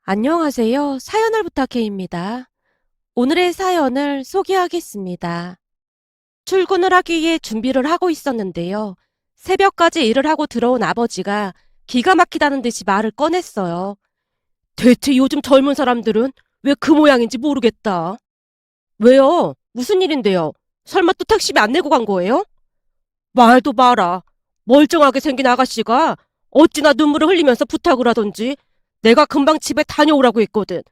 안녕하세요. 사연을 부탁해입니다. 오늘의 사연을 소개하겠습니다. 출근을 하기 위해 준비를 하고 있었는데요. 새벽까지 일을 하고 들어온 아버지가 기가 막히다는 듯이 말을 꺼냈어요. 대체 요즘 젊은 사람들은 왜 그 모양인지 모르겠다. 왜요? 무슨 일인데요? 설마 또 택시비 안 내고 간 거예요? 말도 마라. 멀쩡하게 생긴 아가씨가 어찌나 눈물을 흘리면서 부탁을 하던지 내가 금방 집에 다녀오라고 했거든.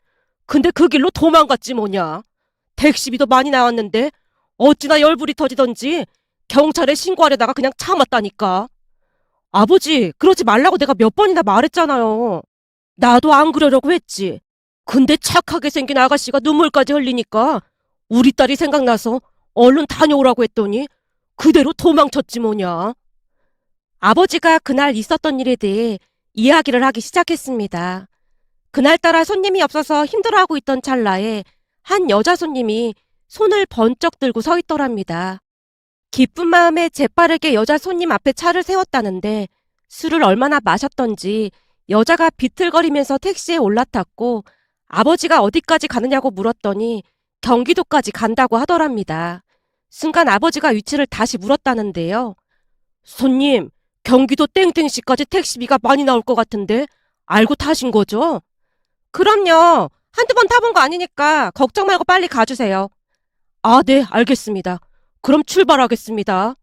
근데 그 길로 도망갔지 뭐냐. 택시비도 많이 나왔는데 어찌나 열불이 터지던지 경찰에 신고하려다가 그냥 참았다니까. 아버지, 그러지 말라고 내가 몇 번이나 말했잖아요. 나도 안 그러려고 했지. 근데 착하게 생긴 아가씨가 눈물까지 흘리니까 우리 딸이 생각나서 얼른 다녀오라고 했더니 그대로 도망쳤지 뭐냐. 아버지가 그날 있었던 일에 대해 이야기를 하기 시작했습니다. 그날따라 손님이 없어서 힘들어하고 있던 찰나에 한 여자 손님이 손을 번쩍 들고 서 있더랍니다. 기쁜 마음에 재빠르게 여자 손님 앞에 차를 세웠다는데 술을 얼마나 마셨던지 여자가 비틀거리면서 택시에 올라탔고 아버지가 어디까지 가느냐고 물었더니 경기도까지 간다고 하더랍니다. 순간 아버지가 위치를 다시 물었다는데요. 손님, 경기도 땡땡시까지 택시비가 많이 나올 것 같은데 알고 타신 거죠? 그럼요. 한두 번 타본 거 아니니까 걱정 말고 빨리 가주세요. 아, 네, 알겠습니다. 그럼 출발하겠습니다.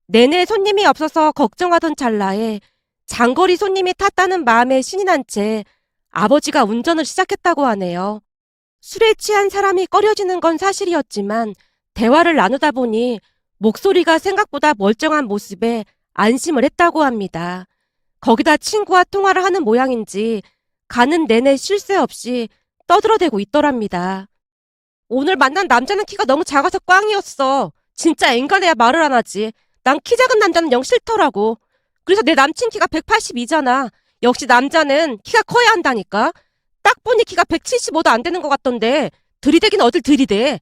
내내 손님이 없어서 걱정하던 찰나에 장거리 손님이 탔다는 마음에 신이 난 채 아버지가 운전을 시작했다고 하네요. 술에 취한 사람이 꺼려지는 건 사실이었지만 대화를 나누다 보니 목소리가 생각보다 멀쩡한 모습에 안심을 했다고 합니다. 거기다 친구와 통화를 하는 모양인지 가는 내내 쉴 새 없이 떠들어대고 있더랍니다. 오늘 만난 남자는 키가 너무 작아서 꽝이었어. 진짜 앵간해야 말을 안 하지. 난 키 작은 남자는 영 싫더라고. 그래서 내 남친 키가 182잖아. 역시 남자는 키가 커야 한다니까. 딱 보니 키가 175도 안 되는 것 같던데 들이대긴 어딜 들이대.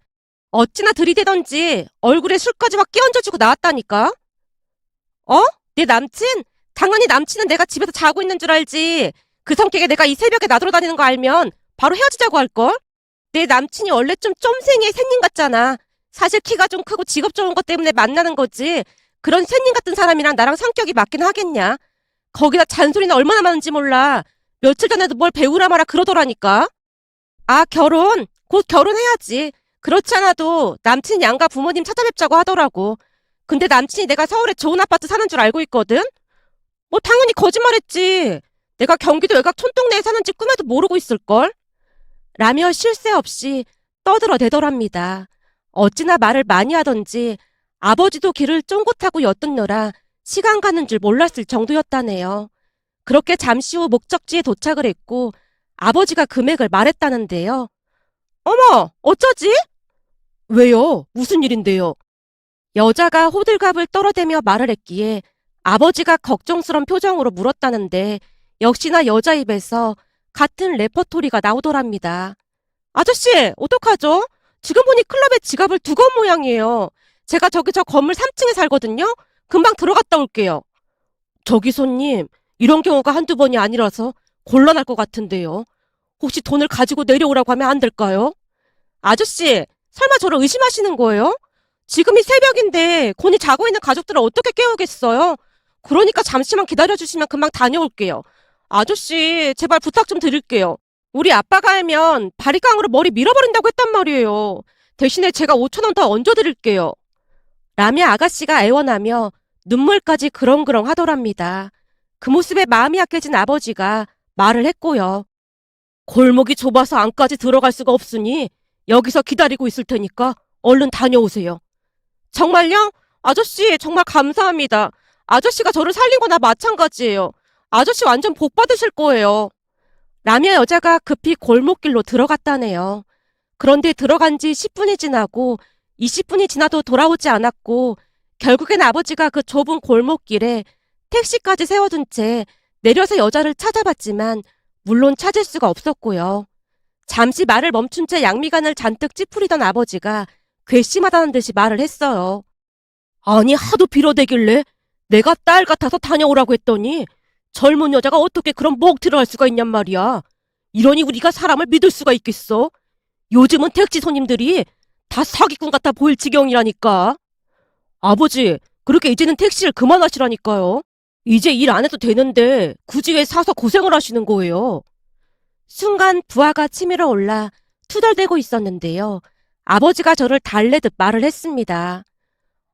어찌나 들이대던지 얼굴에 술까지 확 끼얹어주고 나왔다니까. 어? 내 남친? 당연히 남친은 내가 집에서 자고 있는 줄 알지. 그 성격에 내가 이 새벽에 나돌아다니는 거 알면 바로 헤어지자고 할걸? 내 남친이 원래 좀 쫌생이의 샌님 같잖아. 사실 키가 좀 크고 직업 좋은 것 때문에 만나는 거지. 그런 샌님 같은 사람이랑 나랑 성격이 맞긴 하겠냐. 거기다 잔소리는 얼마나 많은지 몰라. 며칠 전에도 뭘 배우라 마라 그러더라니까. 아, 결혼? 곧 결혼해야지. 그렇지 않아도 남친 양가 부모님 찾아뵙자고 하더라고. 근데 남친이 내가 서울에 좋은 아파트 사는 줄 알고 있거든? 뭐 당연히 거짓말했지. 내가 경기도 외곽 촌동네에 사는지 꿈에도 모르고 있을걸? 라며 쉴 새 없이 떠들어대더랍니다. 어찌나 말을 많이 하던지 아버지도 길을 쫑긋하고 엿듣느라 시간 가는 줄 몰랐을 정도였다네요. 그렇게 잠시 후 목적지에 도착을 했고 아버지가 금액을 말했다는데요. 어머, 어쩌지? 왜요? 무슨 일인데요? 여자가 호들갑을 떨어대며 말을 했기에 아버지가 걱정스런 표정으로 물었다는데 역시나 여자 입에서 같은 레퍼토리가 나오더랍니다. 아저씨, 어떡하죠? 지금 보니 클럽에 지갑을 두고 온 모양이에요. 제가 저기 저 건물 3층에 살거든요? 금방 들어갔다 올게요. 저기 손님, 이런 경우가 한두 번이 아니라서 곤란할 것 같은데요. 혹시 돈을 가지고 내려오라고 하면 안 될까요? 아저씨, 설마 저를 의심하시는 거예요? 지금이 새벽인데 곤히 자고 있는 가족들을 어떻게 깨우겠어요? 그러니까 잠시만 기다려주시면 금방 다녀올게요. 아저씨, 제발 부탁 좀 드릴게요. 우리 아빠가 알면 바리깡으로 머리 밀어버린다고 했단 말이에요. 대신에 제가 5천 원 더 얹어드릴게요. 라며 아가씨가 애원하며 눈물까지 그렁그렁 하더랍니다. 그 모습에 마음이 약해진 아버지가 말을 했고요. 골목이 좁아서 안까지 들어갈 수가 없으니 여기서 기다리고 있을 테니까 얼른 다녀오세요. 정말요? 아저씨, 정말 감사합니다. 아저씨가 저를 살린 거나 마찬가지예요. 아저씨 완전 복 받으실 거예요. 라며 여자가 급히 골목길로 들어갔다네요. 그런데 들어간 지 10분이 지나고 20분이 지나도 돌아오지 않았고 결국엔 아버지가 그 좁은 골목길에 택시까지 세워둔 채 내려서 여자를 찾아봤지만 물론 찾을 수가 없었고요. 잠시 말을 멈춘 채 양미간을 잔뜩 찌푸리던 아버지가 괘씸하다는 듯이 말을 했어요. 아니 하도 빌어대길래 내가 딸 같아서 다녀오라고 했더니 젊은 여자가 어떻게 그런 먹튀를 할 수가 있냔 말이야. 이러니 우리가 사람을 믿을 수가 있겠어? 요즘은 택시 손님들이 다 사기꾼 같아 보일 지경이라니까. 아버지, 그렇게 이제는 택시를 그만하시라니까요. 이제 일 안 해도 되는데 굳이 왜 사서 고생을 하시는 거예요? 순간 부하가 치밀어 올라 투덜대고 있었는데요. 아버지가 저를 달래듯 말을 했습니다.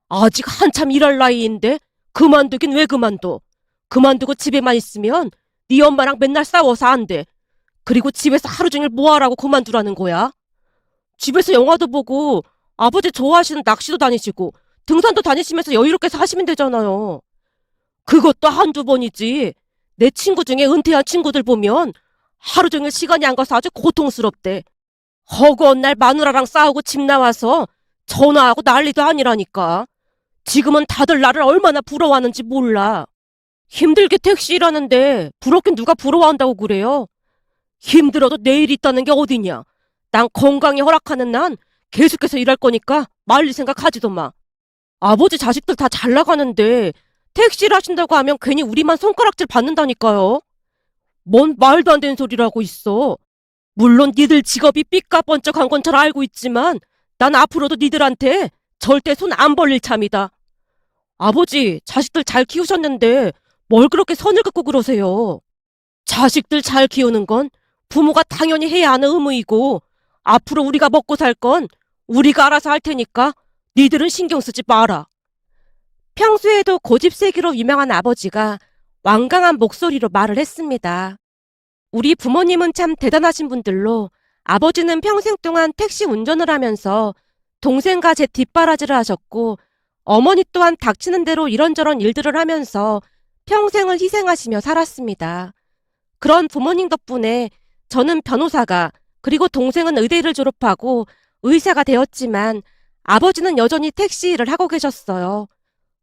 아직 한참 일할 나이인데 그만두긴 왜 그만둬? 그만두고 집에만 있으면 네 엄마랑 맨날 싸워서 안 돼. 그리고 집에서 하루 종일 뭐 하라고 그만두라는 거야? 집에서 영화도 보고 아버지 좋아하시는 낚시도 다니시고 등산도 다니시면서 여유롭게 사시면 되잖아요. 그것도 한두 번이지. 내 친구 중에 은퇴한 친구들 보면 하루 종일 시간이 안 가서 아주 고통스럽대. 허구한 날 마누라랑 싸우고 집 나와서 전화하고 난리도 아니라니까. 지금은 다들 나를 얼마나 부러워하는지 몰라. 힘들게 택시 일하는데 부럽긴 누가 부러워한다고 그래요? 힘들어도 내일 있다는 게 어디냐. 난 건강이 허락하는 난 계속해서 일할 거니까 말릴 생각하지도 마. 아버지 자식들 다 잘 나가는데 택시를 하신다고 하면 괜히 우리만 손가락질 받는다니까요. 뭔 말도 안 되는 소리를 하고 있어. 물론 니들 직업이 삐까번쩍한 건 잘 알고 있지만 난 앞으로도 니들한테 절대 손 안 벌릴 참이다. 아버지, 자식들 잘 키우셨는데 뭘 그렇게 선을 긋고 그러세요? 자식들 잘 키우는 건 부모가 당연히 해야 하는 의무이고 앞으로 우리가 먹고 살 건 우리가 알아서 할 테니까 니들은 신경 쓰지 마라. 평소에도 고집세기로 유명한 아버지가 완강한 목소리로 말을 했습니다. 우리 부모님은 참 대단하신 분들로 아버지는 평생 동안 택시 운전을 하면서 동생과 제 뒷바라지를 하셨고 어머니 또한 닥치는 대로 이런저런 일들을 하면서 평생을 희생하시며 살았습니다. 그런 부모님 덕분에 저는 변호사가 그리고 동생은 의대를 졸업하고 의사가 되었지만 아버지는 여전히 택시 일을 하고 계셨어요.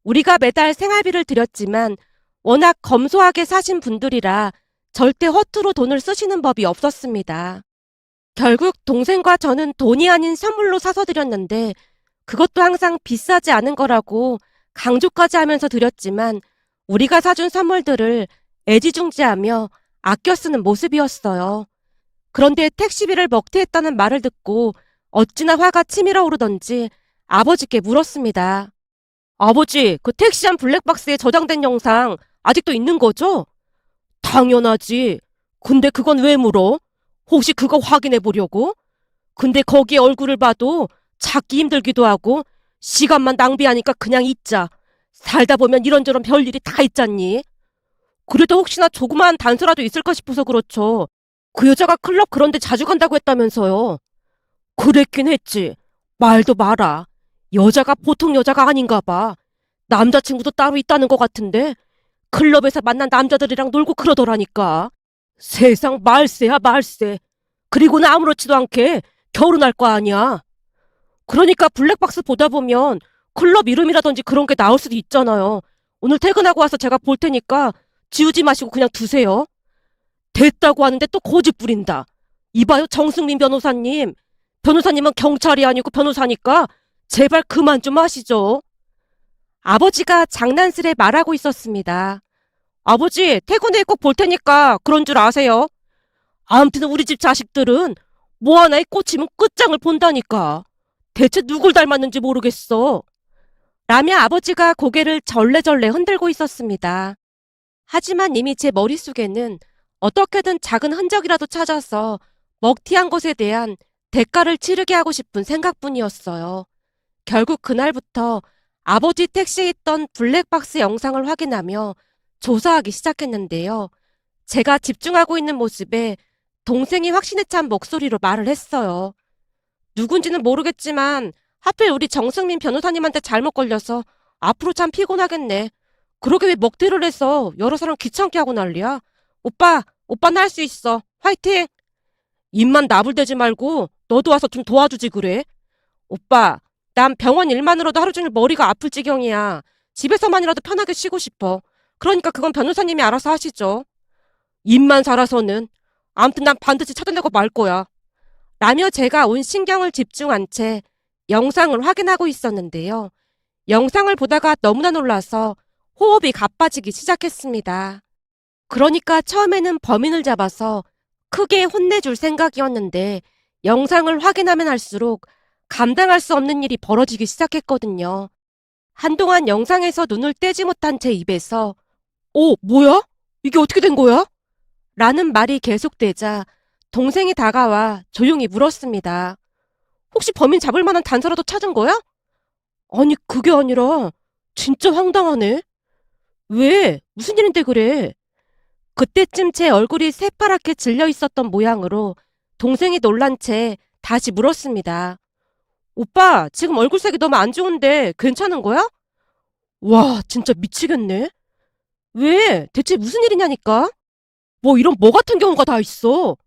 우리가 매달 생활비를 드렸지만 워낙 검소하게 사신 분들이라 절대 허투루 돈을 쓰시는 법이 없었습니다. 결국 동생과 저는 돈이 아닌 선물로 사서 드렸는데 그것도 항상 비싸지 않은 거라고 강조까지 하면서 드렸지만 우리가 사준 선물들을 애지중지하며 아껴 쓰는 모습이었어요. 그런데 택시비를 먹튀했다는 말을 듣고 어찌나 화가 치밀어 오르던지 아버지께 물었습니다. 아버지, 그 택시한 블랙박스에 저장된 영상 아직도 있는 거죠? 당연하지. 근데 그건 왜 물어? 혹시 그거 확인해 보려고? 근데 거기에 얼굴을 봐도 찾기 힘들기도 하고 시간만 낭비하니까 그냥 잊자. 살다 보면 이런저런 별일이 다 있잖니. 그래도 혹시나 조그마한 단서라도 있을까 싶어서 그렇죠. 그 여자가 클럽 그런 데 자주 간다고 했다면서요. 그랬긴 했지. 말도 마라. 여자가 보통 여자가 아닌가 봐. 남자친구도 따로 있다는 것 같은데 클럽에서 만난 남자들이랑 놀고 그러더라니까. 세상 말세야 말세. 그리고는 아무렇지도 않게 결혼할 거 아니야. 그러니까 블랙박스 보다 보면 클럽 이름이라든지 그런 게 나올 수도 있잖아요. 오늘 퇴근하고 와서 제가 볼 테니까 지우지 마시고 그냥 두세요. 됐다고 하는데 또 고집 부린다. 이봐요, 정승민 변호사님. 변호사님은 경찰이 아니고 변호사니까 제발 그만 좀 하시죠. 아버지가 장난스레 말하고 있었습니다. 아버지, 퇴근 후에 꼭 볼 테니까 그런 줄 아세요. 아무튼 우리 집 자식들은 뭐 하나에 꽂히면 끝장을 본다니까. 대체 누굴 닮았는지 모르겠어. 라며 아버지가 고개를 절레절레 흔들고 있었습니다. 하지만 이미 제 머릿속에는 어떻게든 작은 흔적이라도 찾아서 먹튀한 것에 대한 대가를 치르게 하고 싶은 생각뿐이었어요. 결국 그날부터 아버지 택시에 있던 블랙박스 영상을 확인하며 조사하기 시작했는데요. 제가 집중하고 있는 모습에 동생이 확신에 찬 목소리로 말을 했어요. 누군지는 모르겠지만 하필 우리 정승민 변호사님한테 잘못 걸려서 앞으로 참 피곤하겠네. 그러게 왜 먹튀를 해서 여러 사람 귀찮게 하고 난리야. 오빠는 할 수 있어. 화이팅! 입만 나불대지 말고 너도 와서 좀 도와주지 그래. 오빠, 난 병원 일만으로도 하루 종일 머리가 아플 지경이야. 집에서만이라도 편하게 쉬고 싶어. 그러니까 그건 변호사님이 알아서 하시죠. 입만 살아서는. 아무튼 난 반드시 찾아내고 말 거야. 라며 제가 온 신경을 집중한 채 영상을 확인하고 있었는데요. 영상을 보다가 너무나 놀라서 호흡이 가빠지기 시작했습니다. 그러니까 처음에는 범인을 잡아서 크게 혼내줄 생각이었는데 영상을 확인하면 할수록 감당할 수 없는 일이 벌어지기 시작했거든요. 한동안 영상에서 눈을 떼지 못한 제 입에서 뭐야? 이게 어떻게 된 거야? 라는 말이 계속되자 동생이 다가와 조용히 물었습니다. 혹시 범인 잡을 만한 단서라도 찾은 거야? 아니, 그게 아니라 진짜 황당하네. 왜? 무슨 일인데 그래? 그때쯤 제 얼굴이 새파랗게 질려 있었던 모양으로 동생이 놀란 채 다시 물었습니다. 오빠, 지금 얼굴색이 너무 안 좋은데 괜찮은 거야? 와, 진짜 미치겠네. 왜? 대체 무슨 일이냐니까? 뭐 이런 뭐 같은 경우가 다 있어.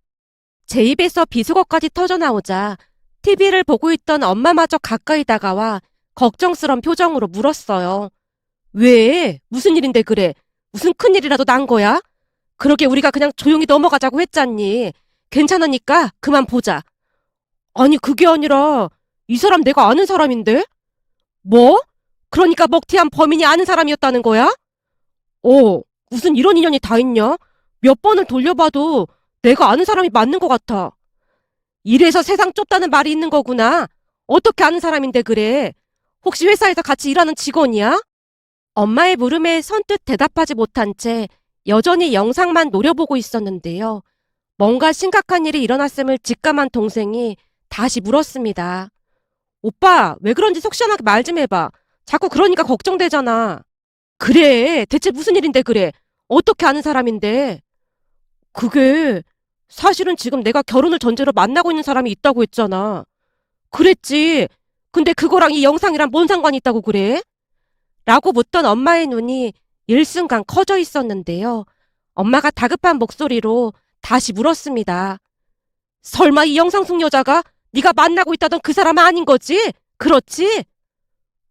제 입에서 비속어까지 터져나오자 TV를 보고 있던 엄마마저 가까이 다가와 걱정스런 표정으로 물었어요. 왜? 무슨 일인데 그래? 무슨 큰일이라도 난 거야? 그러게 우리가 그냥 조용히 넘어가자고 했잖니. 괜찮으니까 그만 보자. 아니, 그게 아니라 이 사람 내가 아는 사람인데? 뭐? 그러니까 먹튀한 범인이 아는 사람이었다는 거야? 무슨 이런 인연이 다 있냐? 몇 번을 돌려봐도 내가 아는 사람이 맞는 것 같아. 이래서 세상 좁다는 말이 있는 거구나. 어떻게 아는 사람인데 그래? 혹시 회사에서 같이 일하는 직원이야? 엄마의 물음에 선뜻 대답하지 못한 채 여전히 영상만 노려보고 있었는데요. 뭔가 심각한 일이 일어났음을 직감한 동생이 다시 물었습니다. 오빠, 왜 그런지 속 시원하게 말 좀 해봐. 자꾸 그러니까 걱정되잖아. 그래, 대체 무슨 일인데 그래? 어떻게 아는 사람인데? 그게 사실은 지금 내가 결혼을 전제로 만나고 있는 사람이 있다고 했잖아. 그랬지. 근데 그거랑 이 영상이랑 뭔 상관이 있다고 그래? 라고 묻던 엄마의 눈이 일순간 커져 있었는데요. 엄마가 다급한 목소리로 다시 물었습니다. 설마 이 영상 속 여자가 네가 만나고 있다던 그 사람 아닌 거지? 그렇지?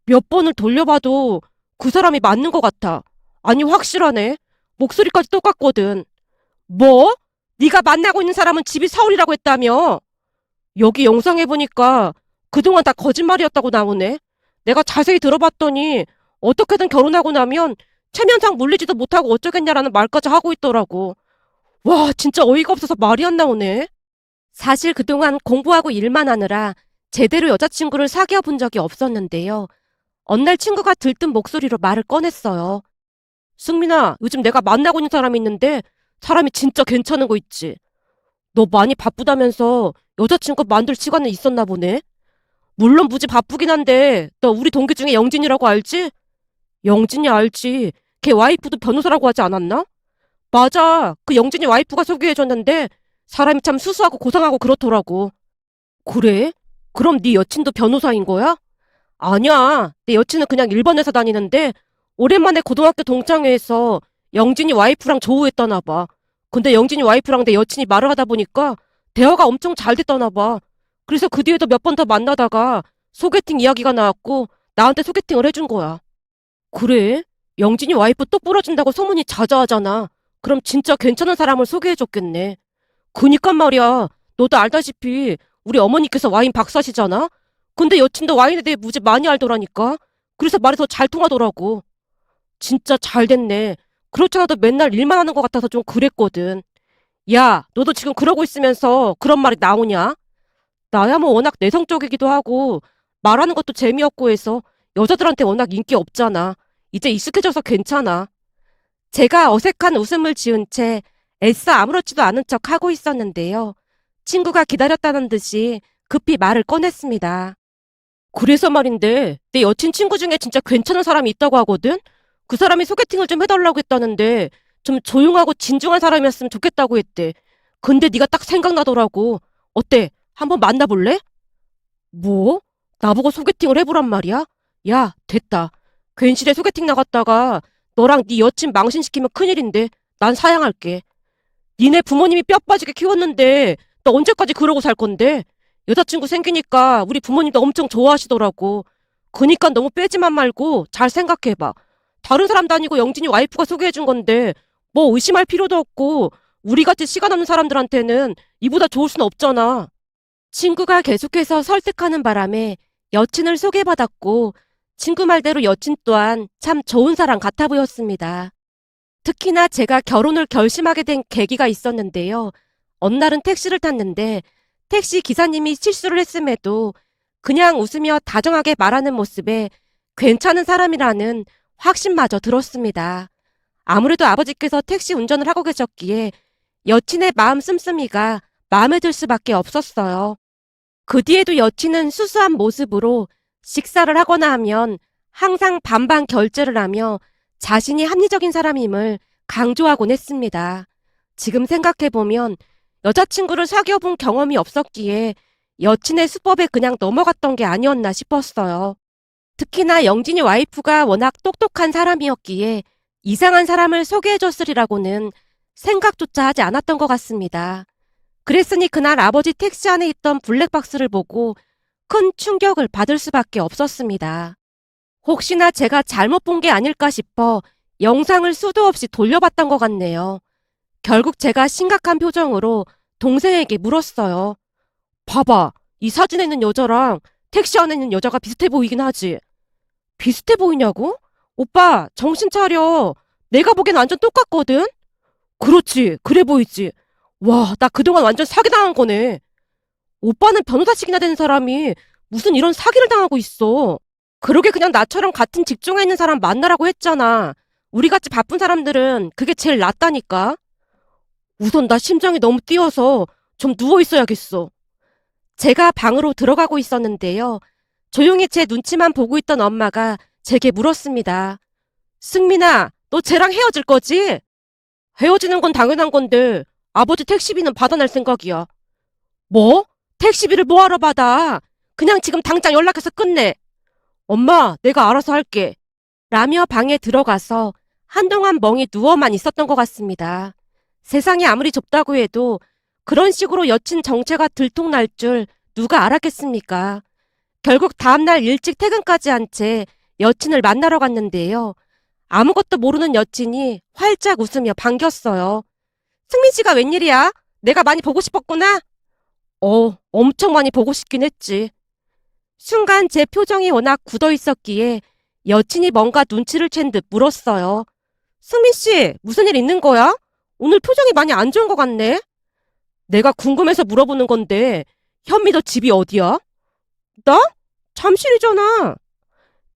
몇 번을 돌려봐도 그 사람이 맞는 것 같아. 아니, 확실하네. 목소리까지 똑같거든. 뭐? 네가 만나고 있는 사람은 집이 서울이라고 했다며? 여기 영상에 보니까 그동안 다 거짓말이었다고 나오네. 내가 자세히 들어봤더니 어떻게든 결혼하고 나면 체면상 물리지도 못하고 어쩌겠냐라는 말까지 하고 있더라고. 와, 진짜 어이가 없어서 말이 안 나오네. 사실 그동안 공부하고 일만 하느라 제대로 여자친구를 사귀어 본 적이 없었는데요. 어느 날 친구가 들뜬 목소리로 말을 꺼냈어요. 승민아, 요즘 내가 만나고 있는 사람이 있는데 사람이 진짜 괜찮은 거 있지. 너 많이 바쁘다면서 여자친구 만들 시간은 있었나 보네. 물론 무지 바쁘긴 한데 너 우리 동기 중에 영진이라고 알지? 영진이 알지. 걔 와이프도 변호사라고 하지 않았나? 맞아. 그 영진이 와이프가 소개해줬는데 사람이 참 수수하고 고상하고 그렇더라고. 그래? 그럼 네 여친도 변호사인 거야? 아니야. 내 여친은 그냥 일반 회사 다니는데 오랜만에 고등학교 동창회에서 영진이 와이프랑 조우했다나 봐. 근데 영진이 와이프랑 내 여친이 말을 하다 보니까 대화가 엄청 잘 됐다나 봐. 그래서 그 뒤에도 몇 번 더 만나다가 소개팅 이야기가 나왔고 나한테 소개팅을 해준 거야. 그래? 영진이 와이프 똑 부러진다고 소문이 자자하잖아. 그럼 진짜 괜찮은 사람을 소개해줬겠네. 그니까 말이야. 너도 알다시피 우리 어머니께서 와인 박사시잖아? 근데 여친도 와인에 대해 무지 많이 알더라니까. 그래서 말이 더 잘 통하더라고. 진짜 잘 됐네. 그렇잖아도 맨날 일만 하는 것 같아서 좀 그랬거든. 야, 너도 지금 그러고 있으면서 그런 말이 나오냐? 나야 뭐 워낙 내성적이기도 하고 말하는 것도 재미없고 해서 여자들한테 워낙 인기 없잖아. 이제 익숙해져서 괜찮아. 제가 어색한 웃음을 지은 채 애써 아무렇지도 않은 척 하고 있었는데요. 친구가 기다렸다는 듯이 급히 말을 꺼냈습니다. 그래서 말인데 내 여친 친구 중에 진짜 괜찮은 사람이 있다고 하거든? 그 사람이 소개팅을 좀 해달라고 했다는데 좀 조용하고 진중한 사람이었으면 좋겠다고 했대. 근데 네가 딱 생각나더라고. 어때? 한번 만나볼래? 뭐? 나보고 소개팅을 해보란 말이야? 야, 됐다. 괜시리에 소개팅 나갔다가 너랑 네 여친 망신시키면 큰일인데 난 사양할게. 니네 부모님이 뼈 빠지게 키웠는데 너 언제까지 그러고 살 건데? 여자친구 생기니까 우리 부모님도 엄청 좋아하시더라고. 그니까 너무 빼지만 말고 잘 생각해봐. 다른 사람도 아니고 영진이 와이프가 소개해준 건데 뭐 의심할 필요도 없고 우리같이 시간 없는 사람들한테는 이보다 좋을 순 없잖아. 친구가 계속해서 설득하는 바람에 여친을 소개받았고 친구 말대로 여친 또한 참 좋은 사람 같아 보였습니다. 특히나 제가 결혼을 결심하게 된 계기가 있었는데요. 어느 날은 택시를 탔는데 택시 기사님이 실수를 했음에도 그냥 웃으며 다정하게 말하는 모습에 괜찮은 사람이라는 확신마저 들었습니다. 아무래도 아버지께서 택시 운전을 하고 계셨기에 여친의 마음 씀씀이가 마음에 들 수밖에 없었어요. 그 뒤에도 여친은 수수한 모습으로 식사를 하거나 하면 항상 반반 결제를 하며 자신이 합리적인 사람임을 강조하곤 했습니다. 지금 생각해보면 여자친구를 사귀어본 경험이 없었기에 여친의 수법에 그냥 넘어갔던 게 아니었나 싶었어요. 특히나 영진이 와이프가 워낙 똑똑한 사람이었기에 이상한 사람을 소개해줬으리라고는 생각조차 하지 않았던 것 같습니다. 그랬으니 그날 아버지 택시 안에 있던 블랙박스를 보고 큰 충격을 받을 수밖에 없었습니다. 혹시나 제가 잘못 본 게 아닐까 싶어 영상을 수도 없이 돌려봤던 것 같네요. 결국 제가 심각한 표정으로 동생에게 물었어요. 봐봐, 이 사진에 있는 여자랑 택시 안에 있는 여자가 비슷해 보이긴 하지. 비슷해 보이냐고? 오빠, 정신 차려. 내가 보기엔 완전 똑같거든? 그렇지, 그래 보이지. 와, 나 그동안 완전 사기당한 거네. 오빠는 변호사직이나 되는 사람이 무슨 이런 사기를 당하고 있어. 그러게 그냥 나처럼 같은 직종에 있는 사람 만나라고 했잖아. 우리같이 바쁜 사람들은 그게 제일 낫다니까. 우선 나 심장이 너무 뛰어서 좀 누워 있어야겠어. 제가 방으로 들어가고 있었는데요. 조용히 제 눈치만 보고 있던 엄마가 제게 물었습니다. 승민아, 너 쟤랑 헤어질 거지? 헤어지는 건 당연한 건데 아버지 택시비는 받아낼 생각이야. 뭐? 택시비를 뭐하러 받아? 그냥 지금 당장 연락해서 끝내. 엄마, 내가 알아서 할게. 라며 방에 들어가서 한동안 멍이 누워만 있었던 것 같습니다. 세상이 아무리 좁다고 해도 그런 식으로 여친 정체가 들통날 줄 누가 알았겠습니까? 결국 다음날 일찍 퇴근까지 한 채 여친을 만나러 갔는데요. 아무것도 모르는 여친이 활짝 웃으며 반겼어요. 승민 씨가 웬일이야? 내가 많이 보고 싶었구나? 엄청 많이 보고 싶긴 했지. 순간 제 표정이 워낙 굳어 있었기에 여친이 뭔가 눈치를 챈 듯 물었어요. 승민 씨, 무슨 일 있는 거야? 오늘 표정이 많이 안 좋은 것 같네? 내가 궁금해서 물어보는 건데, 현미 너 집이 어디야? 나? 잠실이잖아.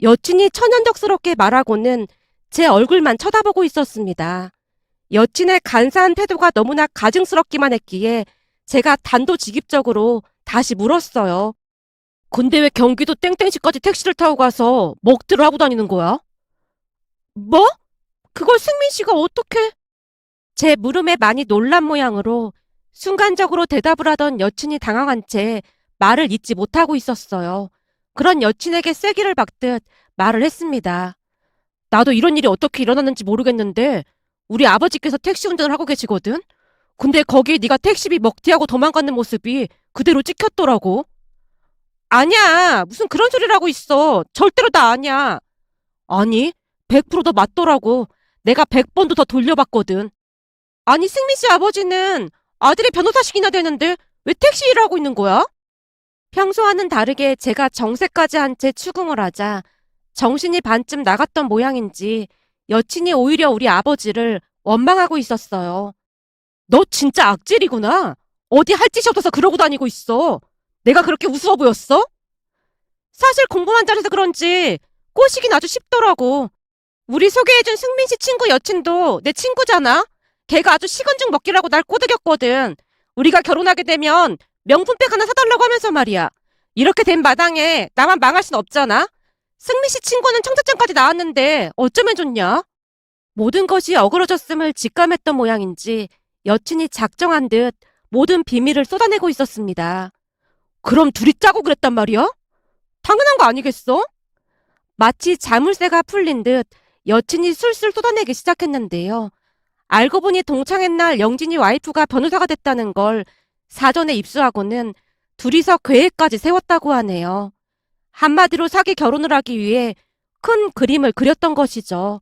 여친이 천연덕스럽게 말하고는 제 얼굴만 쳐다보고 있었습니다. 여친의 간사한 태도가 너무나 가증스럽기만 했기에 제가 단도직입적으로 다시 물었어요. 근데 왜 경기도 땡땡시까지 택시를 타고 가서 먹튀를 하고 다니는 거야? 뭐? 그걸 승민 씨가 어떻게? 제 물음에 많이 놀란 모양으로 순간적으로 대답을 하던 여친이 당황한 채 말을 잇지 못하고 있었어요. 그런 여친에게 쐐기를 박듯 말을 했습니다. 나도 이런 일이 어떻게 일어났는지 모르겠는데 우리 아버지께서 택시 운전을 하고 계시거든? 근데 거기에 네가 택시비 먹튀하고 도망가는 모습이 그대로 찍혔더라고. 아니야. 무슨 그런 소리를 하고 있어. 절대로 나 아니야. 아니, 100%더 맞더라고. 내가 100번도 더 돌려봤거든. 아니, 승민 씨 아버지는 아들이 변호사식이나 되는데 왜 택시 일을 하고 있는 거야? 평소와는 다르게 제가 정색까지 한 채 추궁을 하자 정신이 반쯤 나갔던 모양인지 여친이 오히려 우리 아버지를 원망하고 있었어요. 너 진짜 악질이구나. 어디 할 짓이 없어서 그러고 다니고 있어. 내가 그렇게 우스워 보였어? 사실 공부만 잘해서 그런지 꼬시긴 아주 쉽더라고. 우리 소개해준 승민 씨 친구 여친도 내 친구잖아. 걔가 아주 식은죽 먹기라고 날 꼬드겼거든. 우리가 결혼하게 되면 명품백 하나 사달라고 하면서 말이야. 이렇게 된 마당에 나만 망할 순 없잖아. 승민 씨 친구는 청첩장까지 나왔는데 어쩌면 좋냐? 모든 것이 어그러졌음을 직감했던 모양인지 여친이 작정한 듯 모든 비밀을 쏟아내고 있었습니다. 그럼 둘이 짜고 그랬단 말이야? 당연한 거 아니겠어? 마치 자물쇠가 풀린 듯 여친이 술술 쏟아내기 시작했는데요. 알고 보니 동창회 날 영진이 와이프가 변호사가 됐다는 걸 사전에 입수하고는 둘이서 계획까지 세웠다고 하네요. 한마디로 사기 결혼을 하기 위해 큰 그림을 그렸던 것이죠.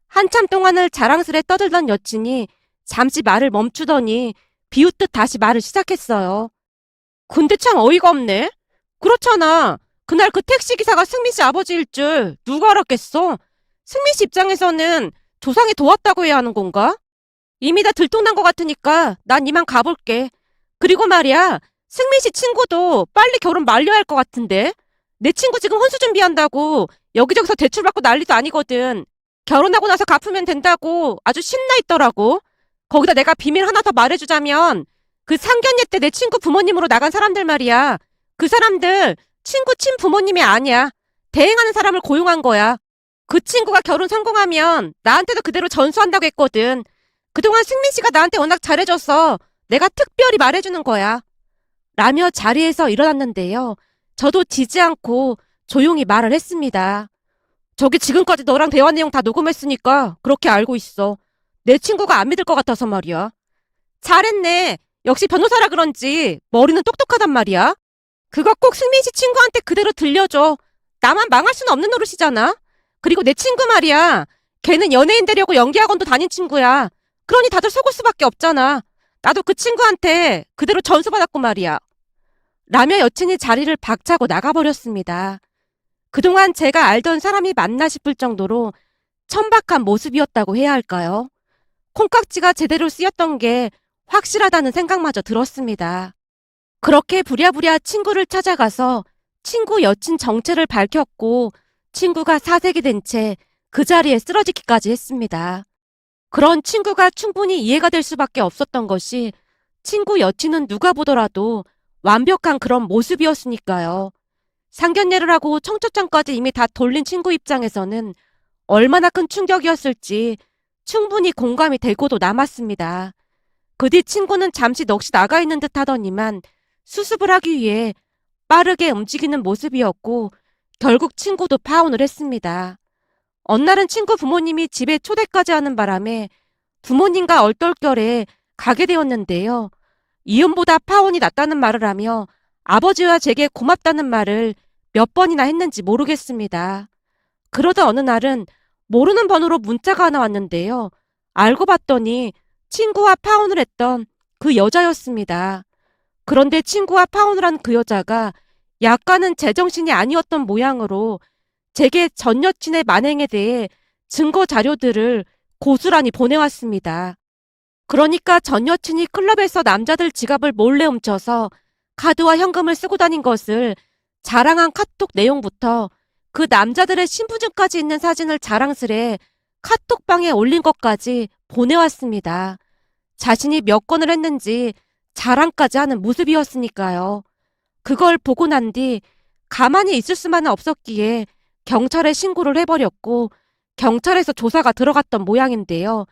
한참 동안을 자랑스레 떠들던 여친이 잠시 말을 멈추더니 비웃듯 다시 말을 시작했어요. 근데 참 어이가 없네. 그렇잖아. 그날 그 택시기사가 승민 씨 아버지일 줄 누가 알았겠어? 승민 씨 입장에서는 조상이 도왔다고 해야 하는 건가? 이미 다 들통난 것 같으니까 난 이만 가볼게. 그리고 말이야, 승민 씨 친구도 빨리 결혼 말려야 할 것 같은데? 내 친구 지금 혼수 준비한다고 여기저기서 대출받고 난리도 아니거든. 결혼하고 나서 갚으면 된다고 아주 신나 있더라고. 거기다 내가 비밀 하나 더 말해주자면 그 상견례 때 내 친구 부모님으로 나간 사람들 말이야. 그 사람들 친구 친부모님이 아니야. 대행하는 사람을 고용한 거야. 그 친구가 결혼 성공하면 나한테도 그대로 전수한다고 했거든. 그동안 승민 씨가 나한테 워낙 잘해줘서 내가 특별히 말해주는 거야. 라며 자리에서 일어났는데요. 저도 지지 않고 조용히 말을 했습니다. 저기 지금까지 너랑 대화 내용 다 녹음했으니까 그렇게 알고 있어. 내 친구가 안 믿을 것 같아서 말이야. 잘했네. 역시 변호사라 그런지 머리는 똑똑하단 말이야. 그거 꼭 승민 씨 친구한테 그대로 들려줘. 나만 망할 수는 없는 노릇이잖아. 그리고 내 친구 말이야. 걔는 연예인 되려고 연기학원도 다닌 친구야. 그러니 다들 속을 수밖에 없잖아. 나도 그 친구한테 그대로 전수받았고 말이야. 라며 여친이 자리를 박차고 나가버렸습니다. 그동안 제가 알던 사람이 맞나 싶을 정도로 천박한 모습이었다고 해야 할까요? 콩깍지가 제대로 쓰였던 게 확실하다는 생각마저 들었습니다. 그렇게 부랴부랴 친구를 찾아가서 친구 여친 정체를 밝혔고 친구가 사색이 된 채 그 자리에 쓰러지기까지 했습니다. 그런 친구가 충분히 이해가 될 수밖에 없었던 것이 친구 여친은 누가 보더라도 완벽한 그런 모습이었으니까요. 상견례를 하고 청첩장까지 이미 다 돌린 친구 입장에서는 얼마나 큰 충격이었을지 충분히 공감이 되고도 남았습니다. 그 뒤 친구는 잠시 넋이 나가 있는 듯 하더니만 수습을 하기 위해 빠르게 움직이는 모습이었고 결국 친구도 파혼을 했습니다. 어느 날은 친구 부모님이 집에 초대까지 하는 바람에 부모님과 얼떨결에 가게 되었는데요. 이혼보다 파혼이 낫다는 말을 하며 아버지와 제게 고맙다는 말을 몇 번이나 했는지 모르겠습니다. 그러다 어느 날은 모르는 번호로 문자가 하나 왔는데요. 알고 봤더니 친구와 파혼을 했던 그 여자였습니다. 그런데 친구와 파혼을 한 그 여자가 약간은 제정신이 아니었던 모양으로 제게 전 여친의 만행에 대해 증거 자료들을 고스란히 보내왔습니다. 그러니까 전 여친이 클럽에서 남자들 지갑을 몰래 훔쳐서 카드와 현금을 쓰고 다닌 것을 자랑한 카톡 내용부터 그 남자들의 신분증까지 있는 사진을 자랑스레 카톡방에 올린 것까지 보내왔습니다. 자신이 몇 건을 했는지 자랑까지 하는 모습이었으니까요. 그걸 보고 난 뒤 가만히 있을 수만은 없었기에 경찰에 신고를 해버렸고 경찰에서 조사가 들어갔던 모양인데요.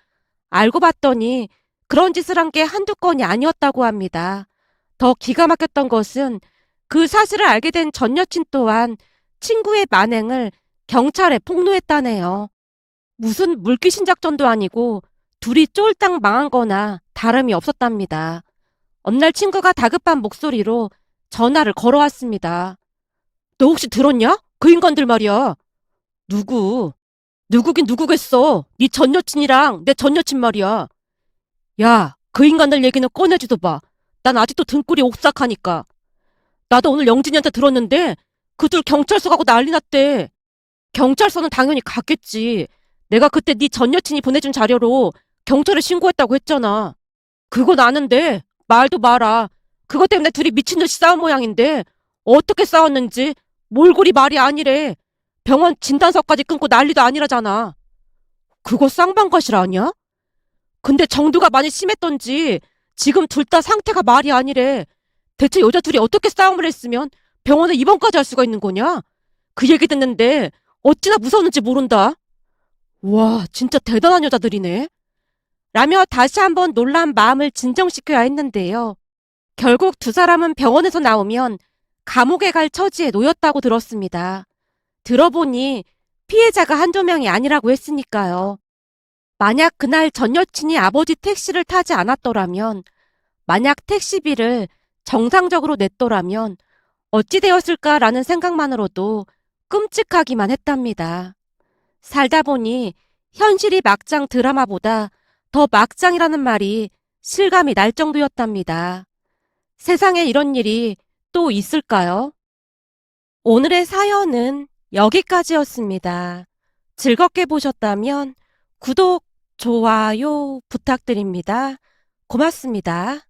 알고 봤더니 그런 짓을 한 게 한두 건이 아니었다고 합니다. 더 기가 막혔던 것은 그 사실을 알게 된 전 여친 또한 친구의 만행을 경찰에 폭로했다네요. 무슨 물귀신 작전도 아니고 둘이 쫄딱 망한 거나 다름이 없었답니다. 어느 날 친구가 다급한 목소리로 전화를 걸어왔습니다. 너 혹시 들었냐? 그 인간들 말이야. 누구? 누구긴 누구겠어. 네 전 여친이랑 내 전 여친 말이야. 야, 그 인간들 얘기는 꺼내지도 마. 난 아직도 등골이 오싹하니까. 나도 오늘 영진이한테 들었는데 그 둘 경찰서 가고 난리 났대. 경찰서는 당연히 갔겠지. 내가 그때 네 전 여친이 보내준 자료로 경찰에 신고했다고 했잖아. 그건 아는데 말도 마라. 그것 때문에 둘이 미친 듯이 싸운 모양인데 어떻게 싸웠는지 몰골이 말이 아니래. 병원 진단서까지 끊고 난리도 아니라잖아. 그거 쌍방과실 아니야? 근데 정도가 많이 심했던지 지금 둘 다 상태가 말이 아니래. 대체 여자 둘이 어떻게 싸움을 했으면 병원에 입원까지 할 수가 있는 거냐? 그 얘기 듣는데 어찌나 무서웠는지 모른다. 와, 진짜 대단한 여자들이네. 라며 다시 한번 놀란 마음을 진정시켜야 했는데요. 결국 두 사람은 병원에서 나오면 감옥에 갈 처지에 놓였다고 들었습니다. 들어보니 피해자가 한두 명이 아니라고 했으니까요. 만약 그날 전 여친이 아버지 택시를 타지 않았더라면, 만약 택시비를 정상적으로 냈더라면 어찌 되었을까라는 생각만으로도 끔찍하기만 했답니다. 살다 보니 현실이 막장 드라마보다 더 막장이라는 말이 실감이 날 정도였답니다. 세상에 이런 일이 또 있을까요? 오늘의 사연은 여기까지였습니다. 즐겁게 보셨다면 구독, 좋아요 부탁드립니다. 고맙습니다.